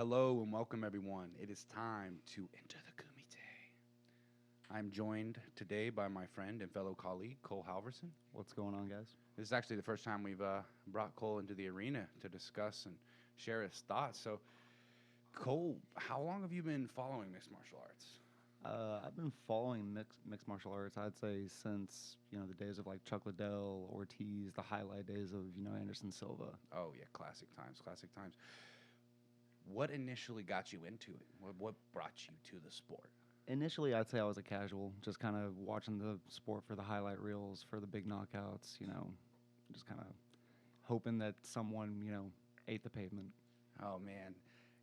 Hello and welcome, everyone. It is time to enter the Kumite. I'm joined today by my friend and fellow colleague, Cole Halverson. What's going on, guys? This is actually the first time we've brought Cole into the arena to discuss and share his thoughts. So, Cole, how long have you been following mixed martial arts? I've been following mixed martial arts. I'd say since the days of like Chuck Liddell, Ortiz, the highlight days of Anderson Silva. Oh yeah, classic times, classic times. What initially got you into it? What brought you to the sport? Initially, I'd say I was a casual, just kind of watching the sport for the highlight reels, for the big knockouts. Just kind of hoping that someone ate the pavement. Oh man,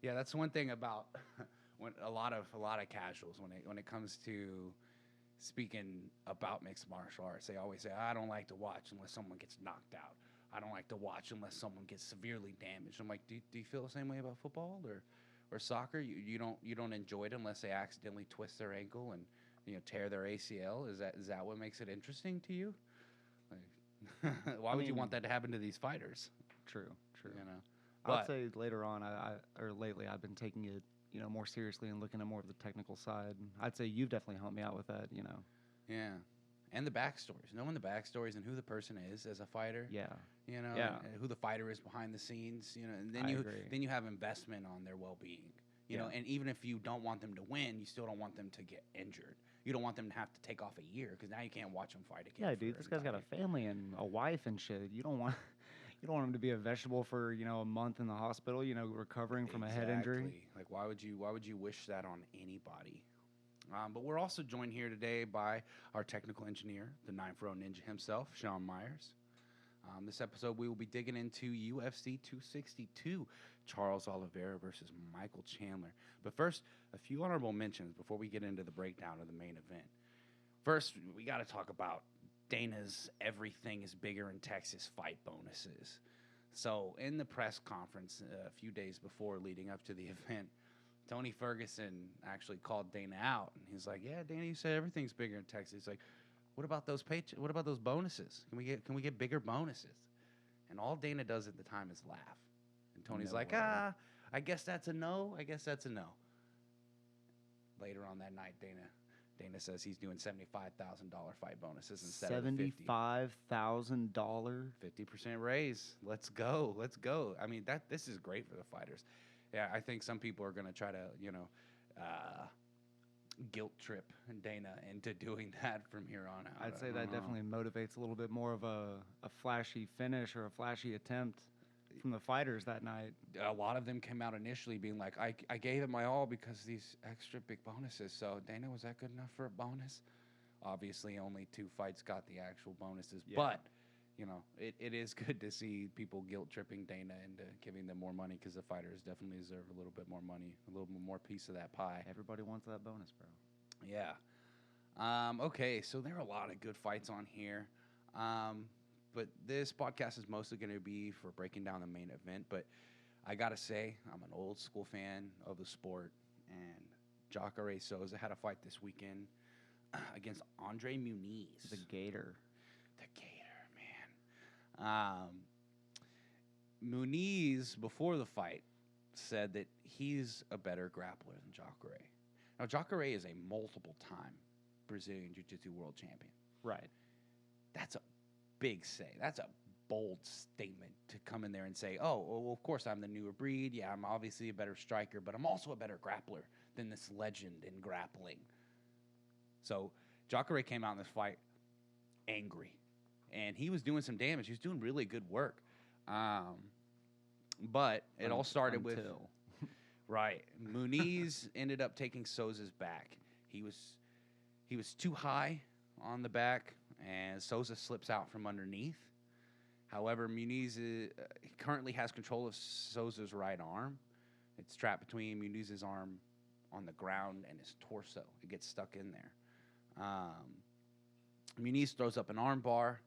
yeah, that's one thing about when a lot of casuals when it comes to speaking about mixed martial arts, they always say, I don't like to watch unless someone gets knocked out. I don't like to watch unless someone gets severely damaged. I'm like, do you feel the same way about football or soccer? You don't enjoy it unless they accidentally twist their ankle and tear their ACL. Is that what makes it interesting to you? Like, why would you want that to happen to these fighters? True. But I'd say later on, or lately, I've been taking it more seriously and looking at more of the technical side. I'd say you've definitely helped me out with that. Yeah. And the backstories, knowing the backstories and who the person is as a fighter. Yeah. And who the fighter is behind the scenes. And then you have investment on their well-being. And even if you don't want them to win, you still don't want them to get injured. You don't want them to have to take off a year because now you can't watch them fight again. Yeah, dude, this guy's got a family and a wife and shit. You don't want him to be a vegetable for a month in the hospital. Recovering from a head injury. Like why would you wish that on anybody? But we're also joined here today by our technical engineer, the 9-4 Ninja himself, Sean Myers. This episode, we will be digging into UFC 262, Charles Oliveira versus Michael Chandler. But first, a few honorable mentions before we get into the breakdown of the main event. First, we got to talk about Dana's everything is bigger in Texas fight bonuses. So in the press conference a few days before leading up to the event, Tony Ferguson actually called Dana out, and he's like, "Yeah, Dana, you said everything's bigger in Texas." He's like, "What about those what about those bonuses? Can we get bigger bonuses?" And all Dana does at the time is laugh. And Tony's like, "I guess that's a no. I guess that's a no." Later on that night, Dana says he's doing $75,000 fight bonuses instead of $75,000. 50% raise. Let's go. I mean, this is great for the fighters. Yeah, I think some people are going to try to, guilt trip Dana into doing that from here on out. I'd say that definitely motivates a little bit more of a flashy finish or a flashy attempt from the fighters that night. A lot of them came out initially being like, I gave it my all because these extra big bonuses. So, Dana, was that good enough for a bonus? Obviously, only 2 fights got the actual bonuses. Yeah. But, it is good to see people guilt-tripping Dana into giving them more money because the fighters definitely deserve a little bit more money, a little bit more piece of that pie. Everybody wants that bonus, bro. Yeah. Okay, so there are a lot of good fights on here. But this podcast is mostly going to be for breaking down the main event. But I got to say, I'm an old school fan of the sport. And Jacare Souza had a fight this weekend against Andre Muniz. The Gator, man. Muniz, before the fight, said that he's a better grappler than Jacare. Now, Jacare is a multiple-time Brazilian Jiu-Jitsu world champion. Right. That's a big say. That's a bold statement to come in there and say, oh, well, of course I'm the newer breed. Yeah, I'm obviously a better striker, but I'm also a better grappler than this legend in grappling. So Jacare came out in this fight angry, and he was doing some damage. He was doing really good work. But it all started with... Right. Muniz ended up taking Souza's back. He was too high on the back, and Souza slips out from underneath. However, Muniz currently has control of Souza's right arm. It's trapped between Muniz's arm on the ground and his torso. It gets stuck in there. Muniz throws up an arm bar.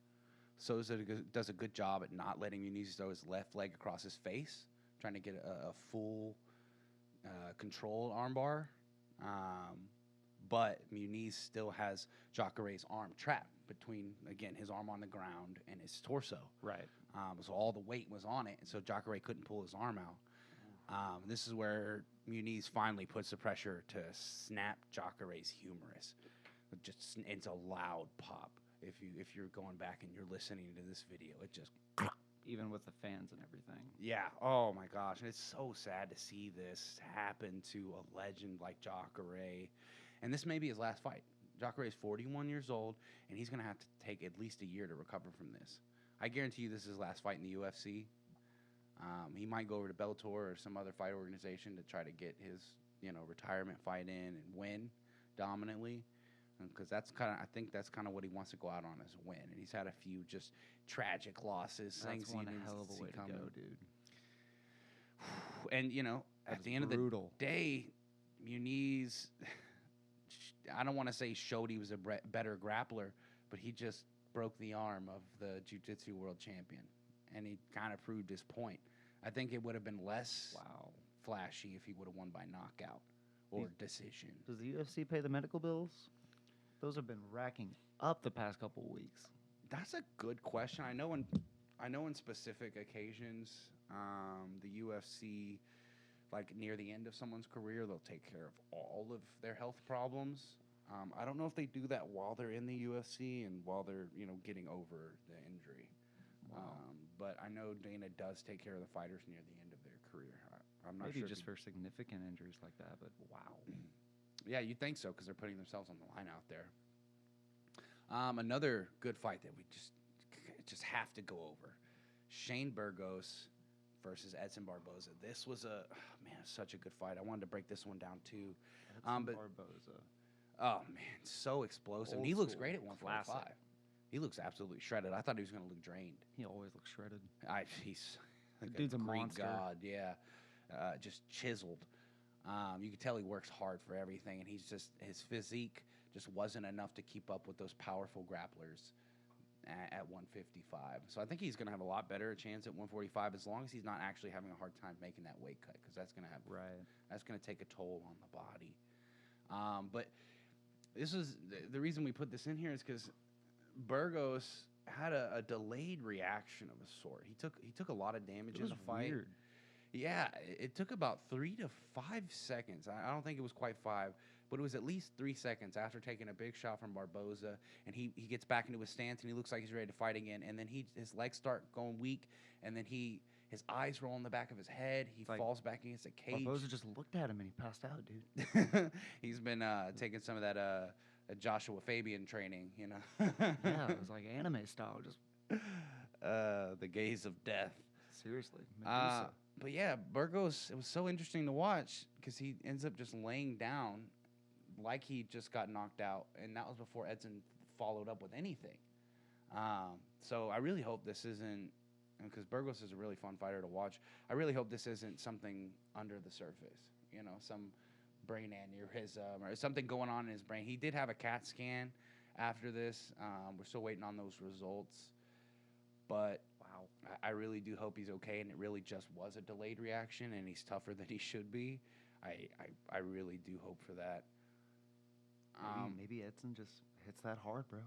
Souza does a good job at not letting Muniz throw his left leg across his face, trying to get a full control armbar. But Muniz still has Jacare's arm trapped between, again, his arm on the ground and his torso. Right. So all the weight was on it, and so Jacare couldn't pull his arm This is where Muniz finally puts the pressure to snap Jacare's humerus. It's a loud pop. If you're going back and you're listening to this video, it just Even with the fans and everything. yeah. Oh my gosh, and it's so sad to see this happen to a legend like Jacare. And this may be his last fight. Jacare is 41 years old, and he's gonna have to take at least a year to recover from this. I guarantee you, this is his last fight in the UFC. He might go over to Bellator or some other fight organization to try to get his, retirement fight in and win dominantly. Because I think that's kind of what he wants to go out on as a win. And he's had a few just tragic losses. That's one hell of a way to go, dude. And, at the end of the day, Muniz, I don't want to say showed he was a better grappler, but he just broke the arm of the jiu-jitsu world champion. And he kind of proved his point. I think it would have been less flashy if he would have won by knockout or decision. Does the UFC pay the medical bills? Those have been racking up the past couple of weeks. That's a good question. I know in specific occasions, the UFC, like near the end of someone's career, they'll take care of all of their health problems. I don't know if they do that while they're in the UFC and while they're getting over the injury. Wow. But I know Dana does take care of the fighters near the end of their career. I'm not Maybe sure. just for significant injuries like that, but wow. Yeah, you'd think so because they're putting themselves on the line out there. Another good fight that we just have to go over. Shane Burgos versus Edson Barboza. This was such a good fight. I wanted to break this one down too. Barboza. Oh, man, so explosive. And he looks great at 145. Classic. He looks absolutely shredded. I thought he was going to look drained. He always looks shredded. He's like Dude's a Greek monster. god, yeah. Just chiseled. You could tell he works hard for everything, and his physique just wasn't enough to keep up with those powerful grapplers at 155. So I think he's going to have a lot better chance at 145 as long as he's not actually having a hard time making that weight cut, because that's going to take a toll on the body. But this is the reason we put this in here is because Burgos had a delayed reaction of a sort. He took a lot of damage in the fight. Weird. Yeah, it took about 3 to 5 seconds. I don't think it was quite 5, but it was at least 3 seconds after taking a big shot from Barboza, and he gets back into his stance, and he looks like he's ready to fight again, and then his legs start going weak, and then his eyes roll in the back of his head. He falls back against a cage. Barboza just looked at him, and he passed out, dude. He's been taking some of that Joshua Fabian training, Yeah, it was like anime style, just the gaze of death. Seriously. But yeah, Burgos, it was so interesting to watch because he ends up just laying down like he just got knocked out, and that was before Edson followed up with anything. So I really hope this isn't, because Burgos is a really fun fighter to watch, I really hope this isn't something under the surface, some brain aneurysm or something going on in his brain. He did have a CAT scan after this. We're still waiting on those results. But I really do hope he's okay, and it really just was a delayed reaction, and he's tougher than he should be. I really do hope for that. Maybe Edson just hits that hard, bro.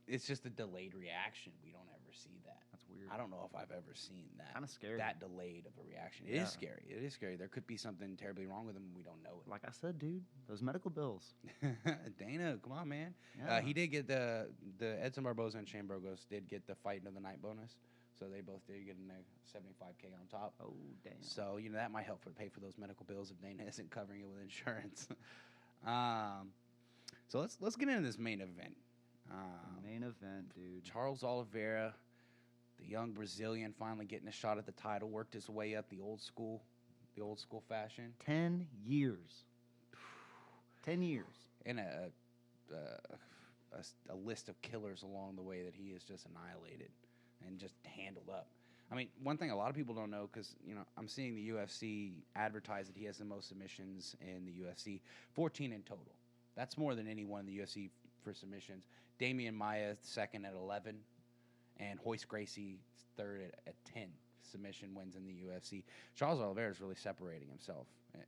It's just a delayed reaction. We don't ever see that. That's weird. I don't know if I've ever seen that. Kind of scary. That delayed of a reaction. It is scary. It is scary. There could be something terribly wrong with him, and we don't know it. Like I said, dude, those medical bills. Dana, come on, man. Yeah. He did get the Edson Barboza and Shane Burgos did get the fight of the night bonus. So they both did get a $75K on top. Oh, damn. So, that might help pay for those medical bills if Dana isn't covering it with insurance. So let's get into this main event. Main event, dude. Charles Oliveira, the young Brazilian, finally getting a shot at the title, worked his way up the old school fashion. 10 years. 10 years. And a list of killers along the way that he has just annihilated and just handled up. I mean, one thing a lot of people don't know, because, I'm seeing the UFC advertise that he has the most submissions in the UFC, 14 in total. That's more than anyone in the UFC for submissions. Damian Maia second at 11, and Royce Gracie third at 10 submission wins in the UFC. Charles Oliveira is really separating himself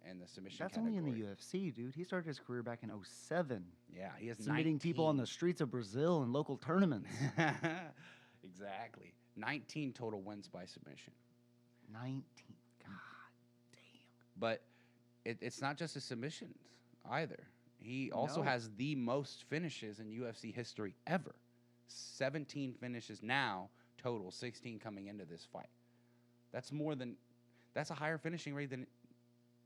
in the submission category. That's only in the UFC, dude. He started his career back in 2007. Yeah, he has submitting 19. people on the streets of Brazil in local tournaments. Exactly. 19 total wins by submission. 19. God. But it's not just his submissions either. He also No. has the most finishes in UFC history ever. 17 finishes now total, 16 coming into this fight. That's a higher finishing rate than,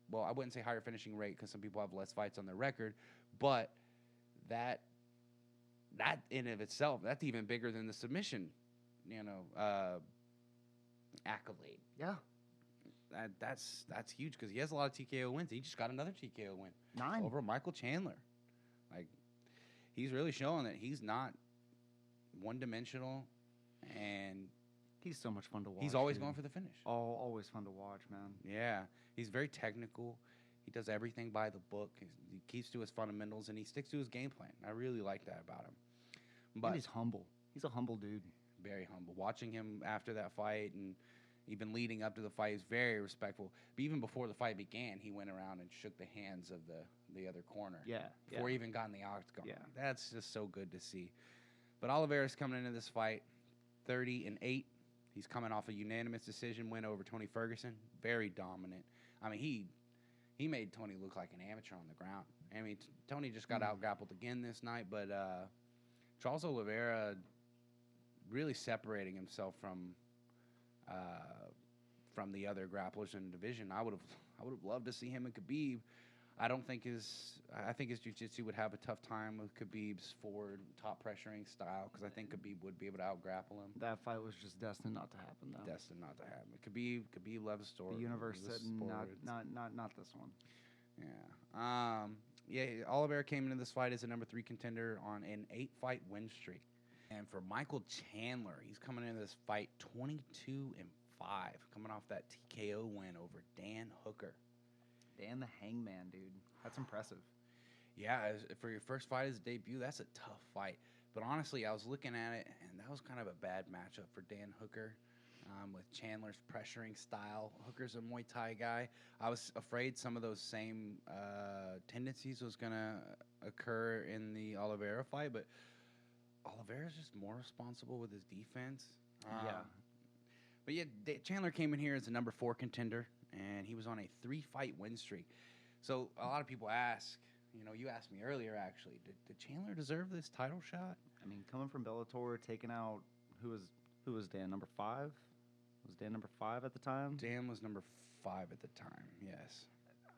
well, I wouldn't say higher finishing rate because some people have less fights on their record, but that in of itself, that's even bigger than the submission, accolade. Yeah. That's huge because he has a lot of TKO wins. He just got another TKO win 9 over Michael Chandler. Like, he's really showing that he's not one-dimensional, and He's so much fun to watch. he's always dude. going for the finish. Always fun to watch, man. Yeah, he's very technical. He does everything by the book. He keeps to his fundamentals, and he sticks to his game plan. I really like that about him. But And he's humble. He's a humble dude. very humble. Watching him after that fight and even leading up to the fight, he's very respectful. But even before the fight began, he went around and shook the hands of the other corner. Yeah. Before he even got in the octagon. Yeah. That's just so good to see. But Oliveira's coming into this fight 30-8. He's coming off a unanimous decision win over Tony Ferguson. Very dominant. I mean, he made Tony look like an amateur on the ground. I mean, Tony just got out-grappled again this night, but Charles Oliveira really separating himself from the other grapplers in the division. I would have loved to see him and Khabib. I think his jiu-jitsu would have a tough time with Khabib's forward top pressuring style because I think Khabib would be able to out-grapple him. That fight was just destined not to happen, though. Destined not to happen. Khabib loves story. The universe loves said not this one. Yeah. Oliveira came into this fight as a number 3 contender on an 8-fight win streak. And for Michael Chandler, he's coming into this fight 22-5, coming off that TKO win over Dan Hooker. Dan the Hangman, dude. That's impressive. Yeah, for your first fight as a debut, that's a tough fight. But honestly, I was looking at it, and that was kind of a bad matchup for Dan Hooker with Chandler's pressuring style. Hooker's a Muay Thai guy. I was afraid some of those same tendencies was going to occur in the Oliveira fight, but Oliveira's just more responsible with his defense. But yeah, Chandler came in here as a number 4 contender, and he was on a 3-fight win streak. So a lot of people ask, you asked me earlier actually, did Chandler deserve this title shot? I mean, coming from Bellator, taking out who was Dan, number 5? Was Dan number 5 at the time? Dan was number 5 at the time. Yes.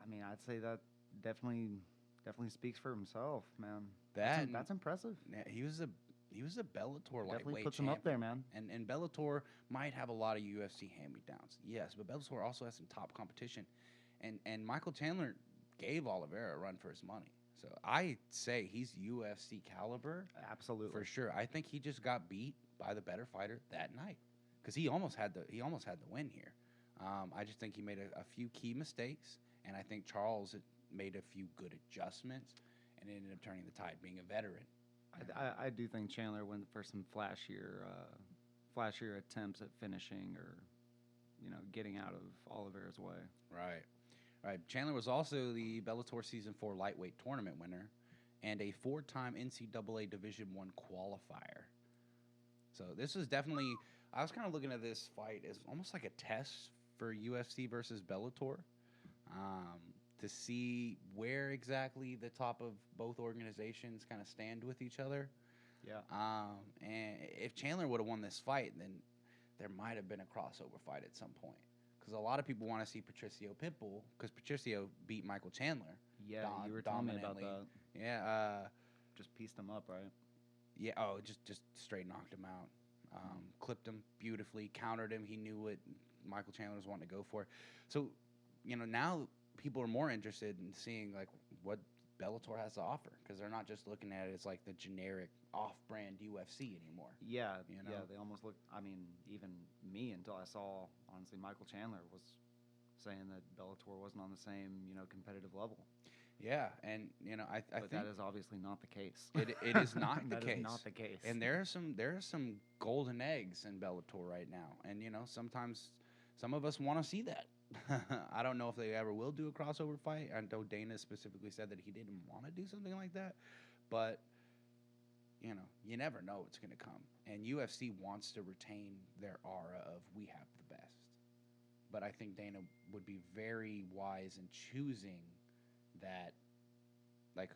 I mean, I'd say that definitely speaks for himself, man. That's impressive. Yeah, he was a Bellator lightweight Definitely puts champion. him up there, man. And Bellator might have a lot of UFC hand-me-downs. Yes, but Bellator also has some top competition. And Michael Chandler gave Oliveira a run for his money. So I say he's UFC caliber. Absolutely. For sure. I think he just got beat by the better fighter that night. Because he almost had the win here. I just think he made a few key mistakes, and I think Charles made a few good adjustments and ended up turning the tide, being a veteran. I do think Chandler went for some flashier attempts at finishing or, getting out of Oliveira's way. Right. Chandler was also the Bellator Season 4 lightweight tournament winner and a 4-time NCAA Division I qualifier. So this was definitely, I was kind of looking at this fight as almost like a test for UFC versus Bellator. To see where exactly the top of both organizations kind of stand with each other. Yeah. And if Chandler would have won this fight, then there might have been a crossover fight at some point. Because a lot of people want to see Patricio Pitbull, because Patricio beat Michael Chandler. Yeah, you were telling me about that. Yeah. Just pieced him up, right? Yeah, just straight knocked him out. Clipped him beautifully, countered him. He knew what Michael Chandler was wanting to go for. So, now people are more interested in seeing like what Bellator has to offer, because they're not just looking at it as like the generic off-brand UFC anymore. Yeah, yeah, they almost look. I mean, even me, until I saw, honestly, Michael Chandler was saying that Bellator wasn't on the same competitive level. Yeah, and I think that is obviously not the case. It is not the that case. Is not the case. And there are some golden eggs in Bellator right now, and sometimes some of us want to see that. I don't know if they ever will do a crossover fight. I know Dana specifically said that he didn't want to do something like that, but you never know what's going to come. And UFC wants to retain their aura of we have the best. but I think Dana would be very wise in choosing that, like,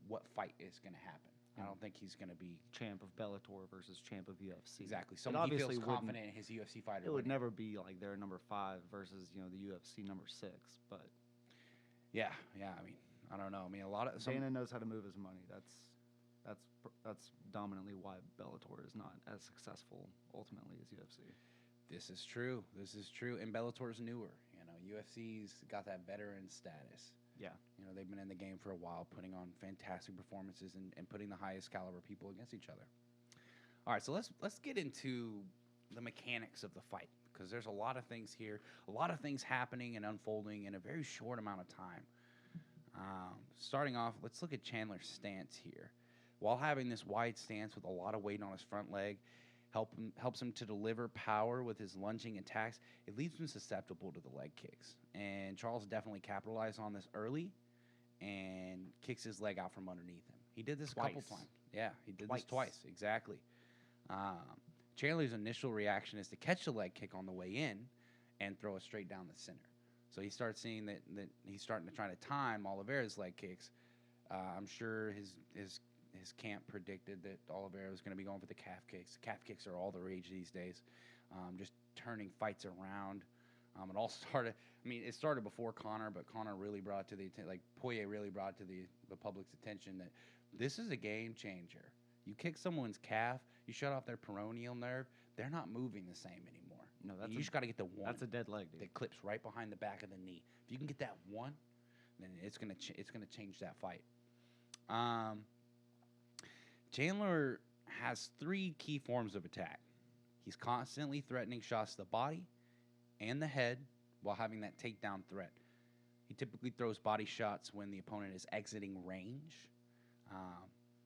what fight is going to happen. I don't think he's going to be champ of Bellator versus champ of UFC. exactly. It Someone he feels obviously confident in his UFC fighter. It would never be like their number 5 versus the UFC number 6. But yeah. I mean, I don't know. I mean, a lot of Dana knows how to move his money. That's dominantly why Bellator is not as successful ultimately as UFC. This is true. And Bellator's newer. UFC's got that veteran status. Yeah. They've been in the game for a while, putting on fantastic performances and putting the highest caliber people against each other. All right, so let's get into the mechanics of the fight, because there's a lot of things here, a lot of things happening and unfolding in a very short amount of time. Starting off, let's look at Chandler's stance here. While having this wide stance with a lot of weight on his front leg, helps him to deliver power with his lunging attacks. It leaves him susceptible to the leg kicks. And Charles definitely capitalized on this early and kicks his leg out from underneath him. He did this a couple times. Yeah, he did this twice. Exactly. Chandler's initial reaction is to catch the leg kick on the way in and throw it straight down the center. So he starts seeing that he's starting to try to time Oliveira's leg kicks. I'm sure his camp predicted that Oliveira was going to be going for the calf kicks. The calf kicks are all the rage these days, just turning fights around. It all started. I mean, it started before Conor, but Conor really brought to the Poirier really brought to the public's attention that this is a game changer. You kick someone's calf, you shut off their peroneal nerve, they're not moving the same anymore. No, you just got to get the one. That's a dead leg, dude. That clips right behind the back of the knee. If you can get that one, then it's gonna change that fight. Chandler has 3 key forms of attack. He's constantly threatening shots to the body and the head while having that takedown threat. He typically throws body shots when the opponent is exiting range.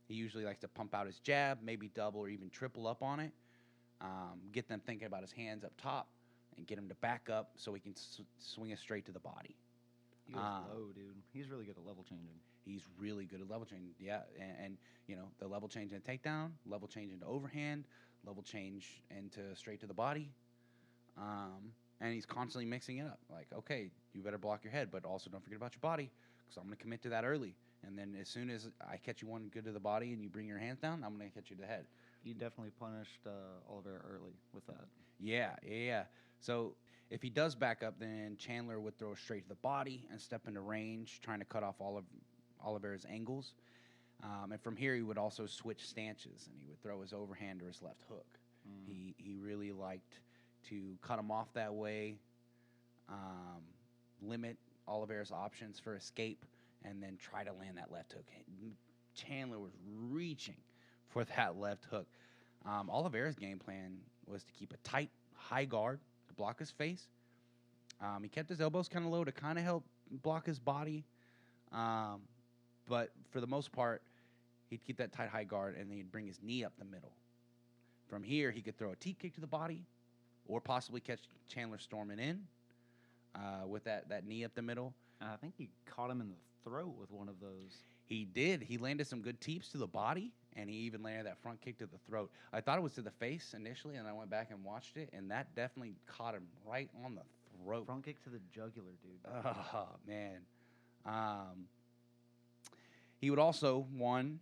He usually likes to pump out his jab, maybe double or even triple up on it, get them thinking about his hands up top, and get him to back up so he can swing it straight to the body. He was low, dude. He's really good at level changing. He's really good at level changing, yeah. And the level change into takedown, level change into overhand, level change into straight to the body. And he's constantly mixing it up. Like, okay, you better block your head, but also don't forget about your body, because I'm going to commit to that early. And then as soon as I catch you one good to the body and you bring your hands down, I'm going to catch you to the head. He definitely punished Oliveira early with that. Yeah. So if he does back up, then Chandler would throw straight to the body and step into range, trying to cut off all of Oliveira's angles. And from here, he would also switch stances, and he would throw his overhand or his left hook. He really liked to cut him off that way, limit Oliveira's options for escape, and then try to land that left hook. Chandler was reaching for that left hook. Oliveira's game plan was to keep a tight, high guard to block his face. He kept his elbows kind of low to kind of help block his body. But for the most part, he'd keep that tight, high guard, and then he'd bring his knee up the middle. From here, he could throw a teep kick to the body or possibly catch Chandler storming in with that knee up the middle. I think he caught him in the throat with one of those. He did. He landed some good teeps to the body, and he even landed that front kick to the throat. I thought it was to the face initially, and I went back and watched it, and that definitely caught him right on the throat. Front kick to the jugular, dude. Oh, man. He would also, 1,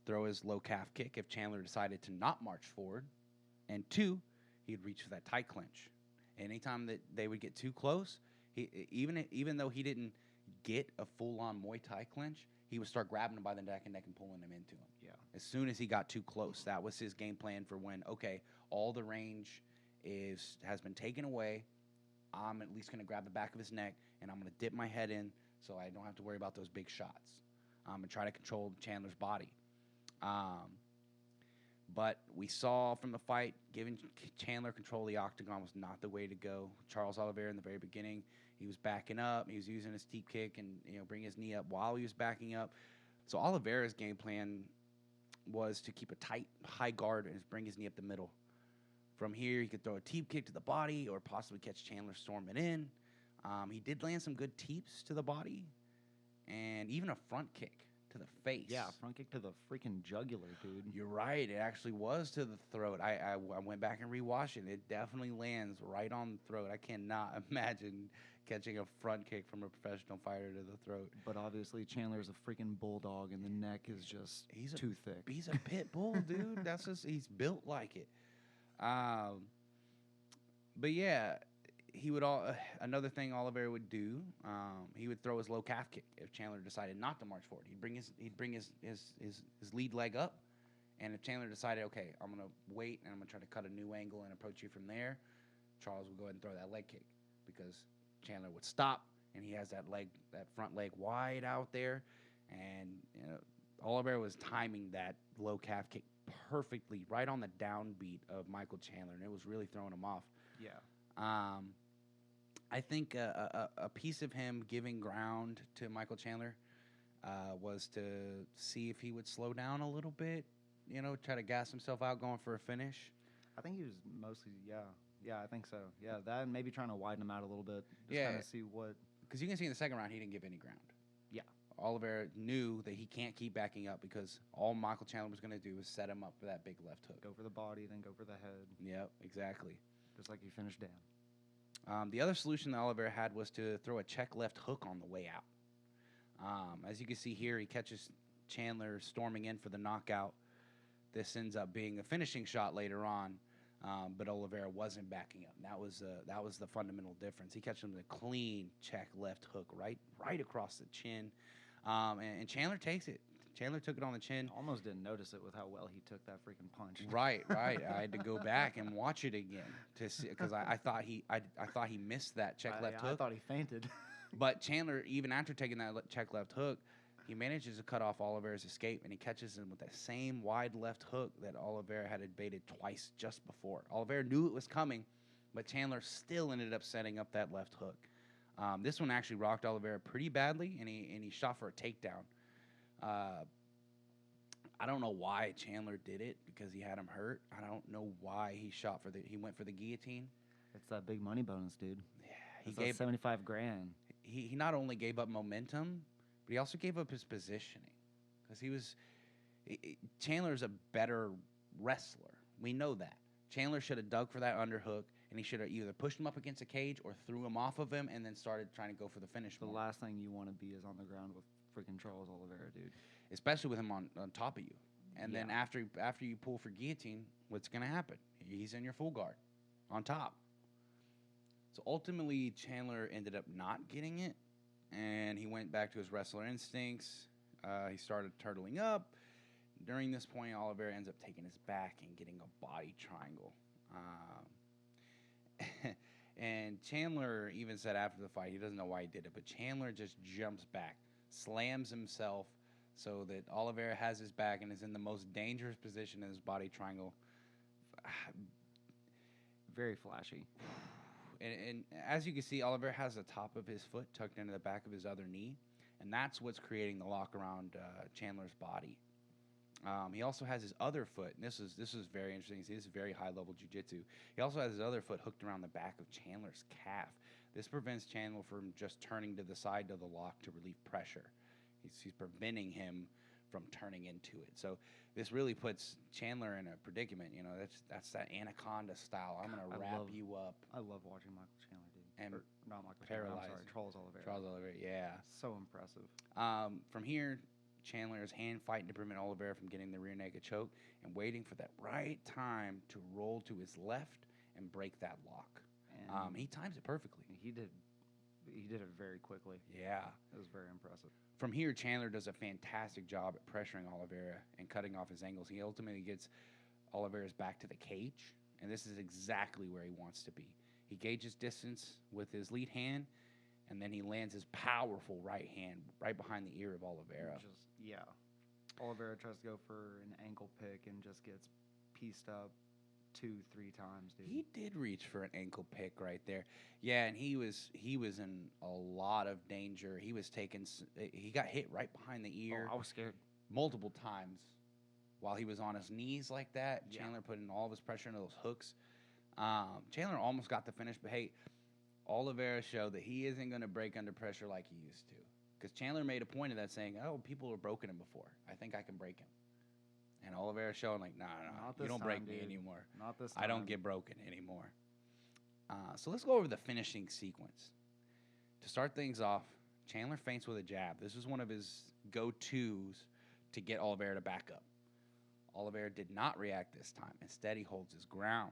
throw his low calf kick if Chandler decided to not march forward, and 2, he'd reach for that tight clinch. Anytime that they would get too close, even though he didn't get a full-on Muay Thai clinch, he would start grabbing him by the neck and pulling him into him. Yeah. As soon as he got too close, that was his game plan for when, okay, all the range has been taken away. I'm at least going to grab the back of his neck, and I'm going to dip my head in so I don't have to worry about those big shots. And try to control Chandler's body. But we saw from the fight, giving Chandler control of the octagon was not the way to go. Charles Oliveira in the very beginning, he was backing up. He was using his teep kick and bring his knee up while he was backing up. So Oliveira's game plan was to keep a tight, high guard and bring his knee up the middle. From here, he could throw a teep kick to the body or possibly catch Chandler storming in. He did land some good teeps to the body and even a front kick to the face. Yeah, front kick to the freaking jugular, dude. You're right. It actually was to the throat. I went back and rewatched it. It definitely lands right on the throat. I cannot imagine catching a front kick from a professional fighter to the throat. But obviously, Chandler's a freaking bulldog, and the neck is just too thick. He's a pit bull, dude. That's just he's built like it. But yeah, he would another thing Oliveira would do. He would throw his low calf kick if Chandler decided not to march forward. He'd bring his lead leg up, and if Chandler decided, okay, I'm gonna wait and I'm gonna try to cut a new angle and approach you from there, Charles would go ahead and throw that leg kick because Chandler would stop and he has that front leg wide out there, and Oliveira was timing that low calf kick perfectly right on the downbeat of Michael Chandler, and it was really throwing him off. Yeah. I think a piece of him giving ground to Michael Chandler was to see if he would slow down a little bit, try to gas himself out going for a finish. I think he was mostly, yeah, I think so. Yeah, that and maybe trying to widen him out a little bit. Just Yeah. kind of see what. Because you can see in the second round, he didn't give any ground. Yeah. Oliveira knew that he can't keep backing up because all Michael Chandler was going to do was set him up for that big left hook. Go for the body, then go for the head. Yep, exactly. Just like you finished Dan. The other solution that Oliveira had was to throw a check left hook on the way out. As you can see here, he catches Chandler storming in for the knockout. This ends up being a finishing shot later on, but Oliveira wasn't backing up. That was the fundamental difference. He catches him with a clean check left hook right across the chin, and Chandler takes it. Chandler took it on the chin. Almost didn't notice it with how well he took that freaking punch. Right. I had to go back and watch it again to see because I thought he missed that check left hook. I thought he fainted. But Chandler, even after taking that check left hook, he manages to cut off Oliveira's escape, and he catches him with that same wide left hook that Oliveira had evaded twice just before. Oliveira knew it was coming, but Chandler still ended up setting up that left hook. This one actually rocked Oliveira pretty badly, and he shot for a takedown. I don't know why Chandler did it because he had him hurt. I don't know why he went for the guillotine. It's that big money bonus, dude. Yeah, he gave $75,000. He not only gave up momentum, but he also gave up his positioning because Chandler's a better wrestler. We know that. Chandler should have dug for that underhook, and he should have either pushed him up against a cage or threw him off of him and then started trying to go for the finish. The last thing you want to be is on the ground with freaking Charles Oliveira, dude. Especially with him on top of you. And then after you pull for guillotine, what's going to happen? He's in your full guard on top. So ultimately, Chandler ended up not getting it, and he went back to his wrestler instincts. He started turtling up. During this point, Oliveira ends up taking his back and getting a body triangle. And Chandler even said after the fight, he doesn't know why he did it, but Chandler just jumps back, slams himself so that Oliveira has his back and is in the most dangerous position in his body triangle. Very flashy. And as you can see, Oliveira has the top of his foot tucked into the back of his other knee, and that's what's creating the lock around Chandler's body. He also has his other foot, and this is very interesting. See, this is very high-level jiu-jitsu. He also has his other foot hooked around the back of Chandler's calf. This prevents Chandler from just turning to the side of the lock to relieve pressure. He's preventing him from turning into it. So this really puts Chandler in a predicament. That's that anaconda style. I'm gonna wrap you up. I love watching Michael Chandler, dude. And not Michael paralyzed. Chandler. I'm sorry, Charles Oliveira. Charles Oliveira, yeah. So impressive. From here, Chandler is hand fighting to prevent Oliveira from getting the rear naked choke and waiting for that right time to roll to his left and break that lock. And he times it perfectly. He did it very quickly. Yeah. It was very impressive. From here, Chandler does a fantastic job at pressuring Oliveira and cutting off his angles. He ultimately gets Oliveira's back to the cage, and this is exactly where he wants to be. He gauges distance with his lead hand, and then he lands his powerful right hand right behind the ear of Oliveira. Oliveira tries to go for an ankle pick and just gets pieced up 2-3 times, dude. He did reach for an ankle pick right there. Yeah, and he was in a lot of danger. He got hit right behind the ear. Oh, I was scared. Multiple times while he was on his knees like that. Yeah. Chandler putting all of his pressure into those hooks. Chandler almost got the finish, but hey, Oliveira showed that he isn't going to break under pressure like he used to. Because Chandler made a point of that, saying, "Oh, people have broken him before. I think I can break him." And Oliveira showing like, "Nah, Not you this don't break time, me dude. anymore. Not this time. I don't get broken anymore." So let's go over the finishing sequence. To start things off, Chandler feints with a jab. This was one of his go-tos to get Oliveira to back up. Oliveira did not react this time. Instead, he holds his ground.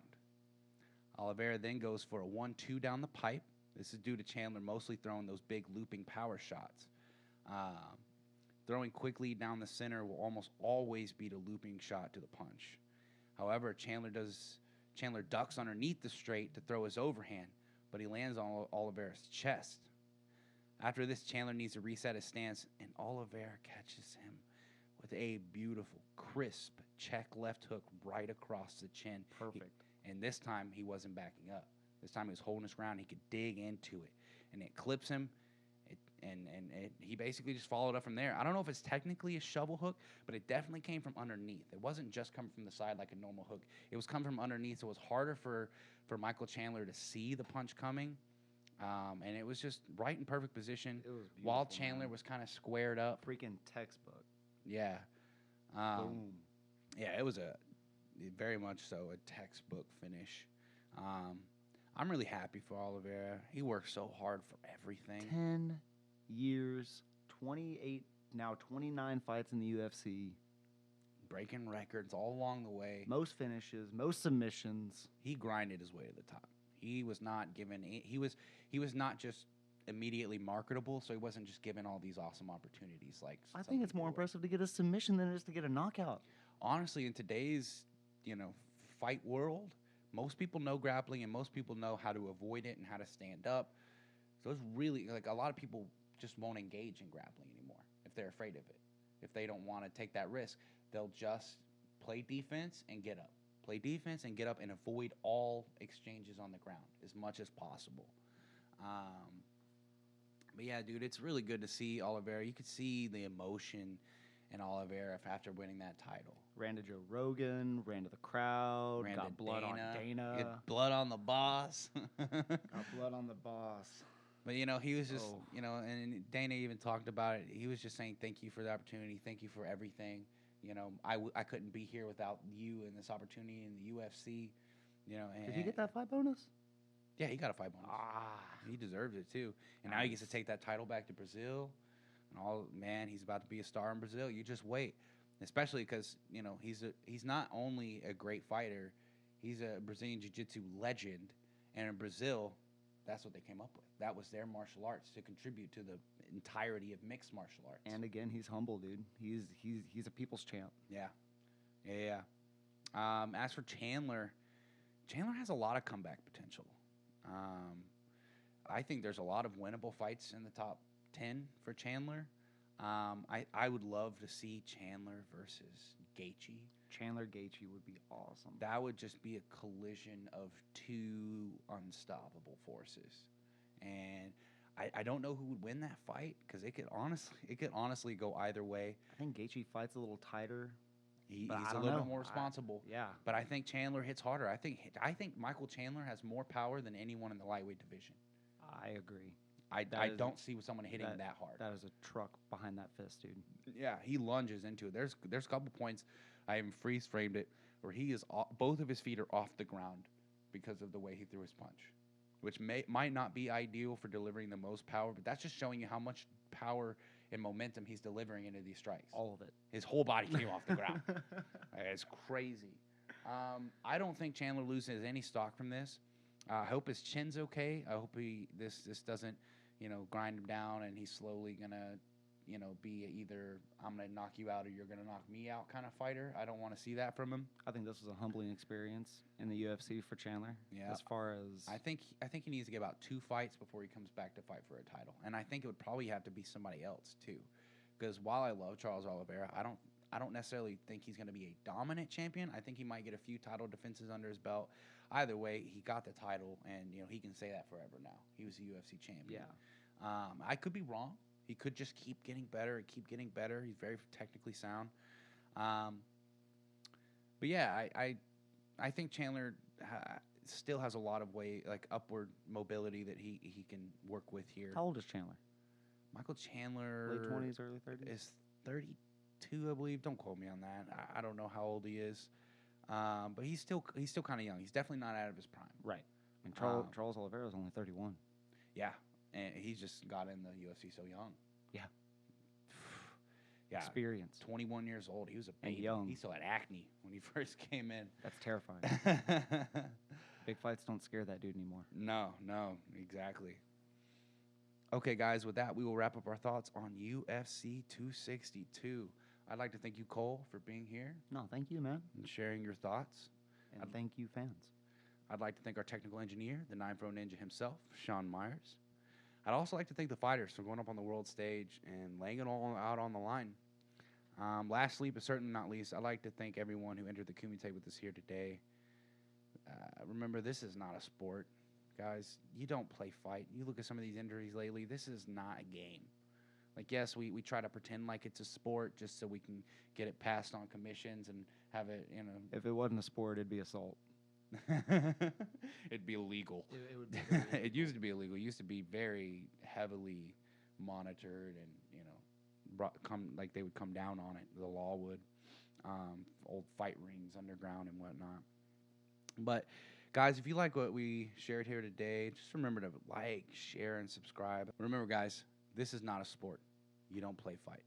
Oliveira then goes for a 1-2 down the pipe. This is due to Chandler mostly throwing those big looping power shots. Throwing quickly down the center will almost always beat a looping shot to the punch. However, Chandler ducks underneath the straight to throw his overhand, but he lands on Oliveira's chest. After this, Chandler needs to reset his stance, and Oliveira catches him with a beautiful, crisp check left hook right across the chin. Perfect. And this time, he wasn't backing up. This time, he was holding his ground. He could dig into it, and it clips him. He basically just followed up from there. I don't know if it's technically a shovel hook, but it definitely came from underneath. It wasn't just coming from the side like a normal hook. It was coming from underneath, so it was harder for Michael Chandler to see the punch coming. And it was just right in perfect position. It was beautiful, while Chandler was kind of squared up. Freaking textbook. Yeah. Boom. Yeah, it was very much so a textbook finish. I'm really happy for Oliveira. He worked so hard for everything. 10 years, 28, now 29 fights in the UFC. Breaking records all along the way. Most finishes, most submissions. He grinded his way to the top. He was not given. He was not just immediately marketable, so he wasn't just given all these awesome opportunities. Like I think it's more impressive to get a submission than it is to get a knockout. Honestly, in today's fight world, most people know grappling and most people know how to avoid it and how to stand up. So it's really like a lot of people just won't engage in grappling anymore if they're afraid of it. If they don't want to take that risk, they'll just play defense and get up. Play defense and get up and avoid all exchanges on the ground as much as possible. But yeah, dude, it's really good to see Oliveira. You could see the emotion in Oliveira after winning that title. Ran to Joe Rogan, ran to the crowd, Ran got to blood on Dana. Get blood on the boss. Got blood on the boss. But, he was just, and Dana even talked about it. He was just saying, thank you for the opportunity. Thank you for everything. I couldn't be here without you and this opportunity in the UFC. Did he get that fight bonus? Yeah, he got a fight bonus. He deserves it, too. And now he gets to take that title back to Brazil. And he's about to be a star in Brazil. You just wait. Especially because, he's not only a great fighter, he's a Brazilian Jiu-Jitsu legend. And in Brazil, that's what they came up with. That was their martial arts to contribute to the entirety of mixed martial arts. And again, he's humble, dude. He's a people's champ. Yeah. As for Chandler has a lot of comeback potential. I think there's a lot of winnable fights in the top 10 for Chandler. I would love to see Chandler versus Gaethje. Chandler Gaethje would be awesome. That would just be a collision of two unstoppable forces. And I don't know who would win that fight because it could honestly go either way. I think Gaethje fights a little tighter. He's a little bit more responsible. Yeah. But I think Chandler hits harder. I think Michael Chandler has more power than anyone in the lightweight division. I agree. I don't see someone hitting that hard. That is a truck behind that fist, dude. Yeah, he lunges into it. There's a couple points, I even freeze framed it, where he is both of his feet are off the ground because of the way he threw his punch, which might not be ideal for delivering the most power, but that's just showing you how much power and momentum he's delivering into these strikes. All of it. His whole body came off the ground. It's crazy. I don't think Chandler loses any stock from this. I hope his chin's okay. I hope this doesn't, grind him down and he's slowly gonna, be either I'm gonna knock you out or you're gonna knock me out kind of fighter. I don't want to see that from him. I think this was a humbling experience in the UFC for Chandler. Yeah. As far as I think he needs to get about 2 fights before he comes back to fight for a title, and I think it would probably have to be somebody else too, because while I love Charles Oliveira, I don't necessarily think he's going to be a dominant champion. I think he might get a few title defenses under his belt. Either way, he got the title, and he can say that forever now. He was a UFC champion. Yeah. I could be wrong. He could just keep getting better and keep getting better. He's very technically sound. But yeah, I think Chandler still has a lot of upward mobility that he can work with here. How old is Chandler? Michael Chandler Late 20s, early 30s. is 32, I believe. Don't quote me on that. I don't know how old he is, but he's still kind of young. He's definitely not out of his prime. Right. I mean, Charles Oliveira is only 31. Yeah, and he just got in the UFC so young. Yeah. Yeah. Experience. 21 years old. He was a baby. And young. He still had acne when he first came in. That's terrifying. Big fights don't scare that dude anymore. No, exactly. Okay, guys, with that, we will wrap up our thoughts on UFC 262. I'd like to thank you, Cole, for being here. No, thank you, man. And sharing your thoughts. And thank you, fans. I'd like to thank our technical engineer, the 9-Pro Ninja himself, Sean Myers. I'd also like to thank the fighters for going up on the world stage and laying it all out on the line. Lastly, but certainly not least, I'd like to thank everyone who entered the Kumite with us here today. Remember, this is not a sport. Guys, you don't play fight. You look at some of these injuries lately, this is not a game. Like, yes, we try to pretend like it's a sport just so we can get it passed on commissions and have it, If it wasn't a sport, it'd be assault. It'd be illegal. It would be It used to be illegal. It used to be very heavily monitored and, they would come down on it. The law would. Old fight rings underground and whatnot. But, guys, if you like what we shared here today, just remember to like, share, and subscribe. Remember, guys, this is not a sport. You don't play fight.